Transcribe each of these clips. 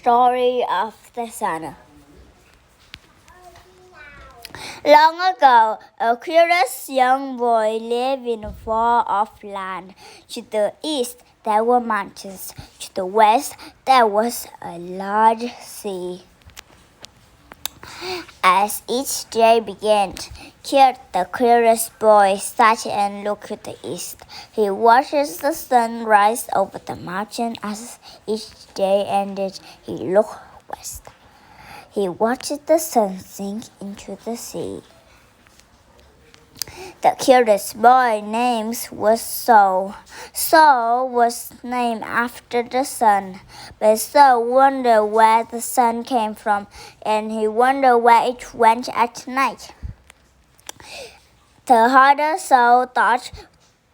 story of the sun. Long ago, a curious young boy lived in a far-off land. To the east, there were mountains. To the west, there was a large sea. As each day began, the curious boy sat and looked to the east. He watched the sun rise over the mountain. As each day ended, he looked west. He watched the sun sink into the sea. The curious boy's name was Saul. Saul was named after the sun, but Saul wondered where the sun came from, and he wondered where it went at night. The harder Saul thought,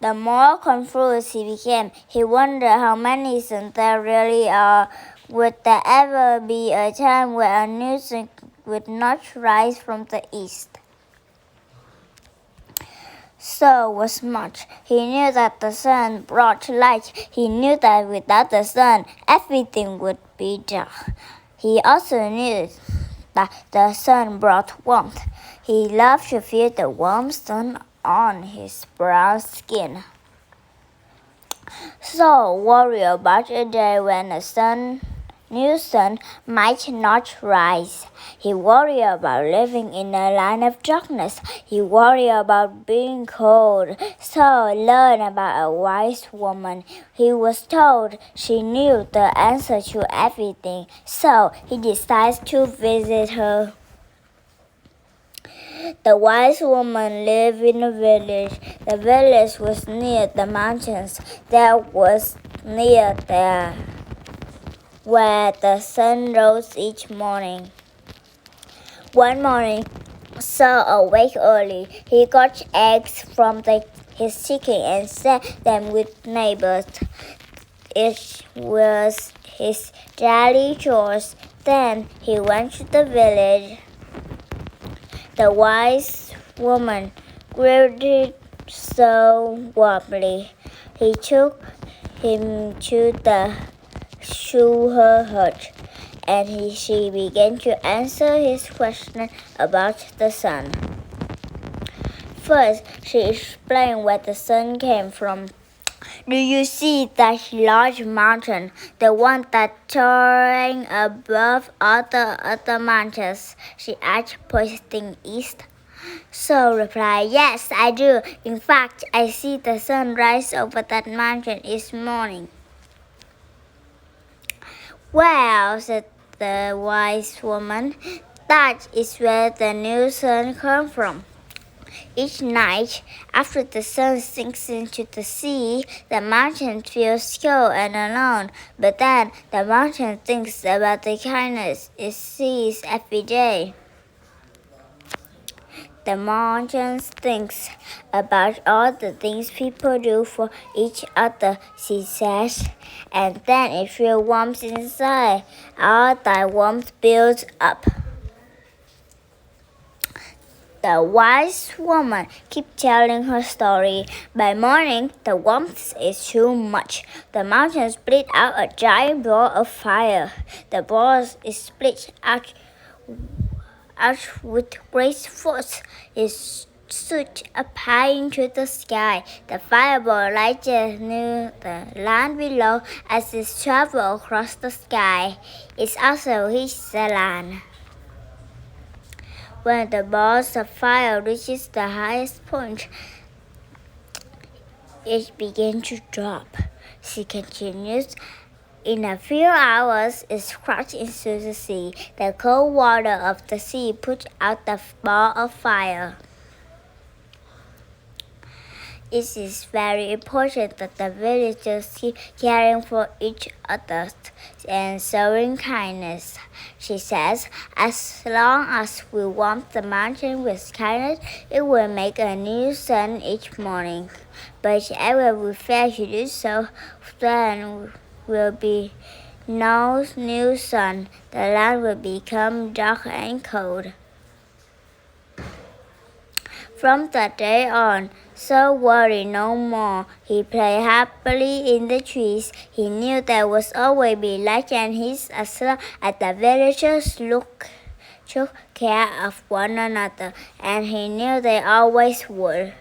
the more confused he became. He wondered how many suns there really are. Would there ever be a time where a new sun would not rise from the east? Saul was much. He knew that the sun brought light. He knew that without the sun, everything would be dark. He also knew that the sun brought warmth. He loved to feel the warm sun on his brown skin. Saul worried about a day when the new sun might not rise. He worried about living in a land of darkness. He worried about being cold. Saul learned about a wise woman. He was told she knew the answer to everything, so he decided to visit her. The wise woman lived in a village. The village was near the mountains. That was near there where the sun rose each morning. One morning, Saul awoke early. He got eggs from his chicken and shared them with neighbors. It was his daily chores. Then he went to the village. The wise woman greeted Saul warmly. He took him to her hut, and she began to answer his question about the sun. First, she explained where the sun came from. Do you see that large mountain, the one that's towering above all the other mountains? She asked, pointing east. Saul replied, Yes, I do. In fact, I see the sun rise over that mountain each morning. Well, said the wise woman, that is where the new sun comes from. Each night, after the sun sinks into the sea, the mountain feels cold and alone. But then the mountain thinks about the kindness it sees every day. The mountain thinks about all the things people do for each other, she says, and then it feels warmth inside. All that warmth builds up. The wise woman keeps telling her story. By morning, the warmth is too much. The mountain split out a giant ball of fire. The ball is split out with great force. It shoots up high into the sky. The fireball lighted near the land below as it travels across the sky. It also hits the land. When the balls of fire reaches the highest point, it begins to drop. She continues. In a few hours, it crashed into the sea. The cold water of the sea put out the ball of fire. It is very important that the villagers keep caring for each other and showing kindness. She says, as long as we warm the mountain with kindness, it will make a new sun each morning. But if ever we fail to do so, then will be no new sun. The land will become dark and cold. From that day on, Sir worried no more. He played happily in the trees. He knew there would always be light and heat as long as the villagers took care of one another, and he knew they always would.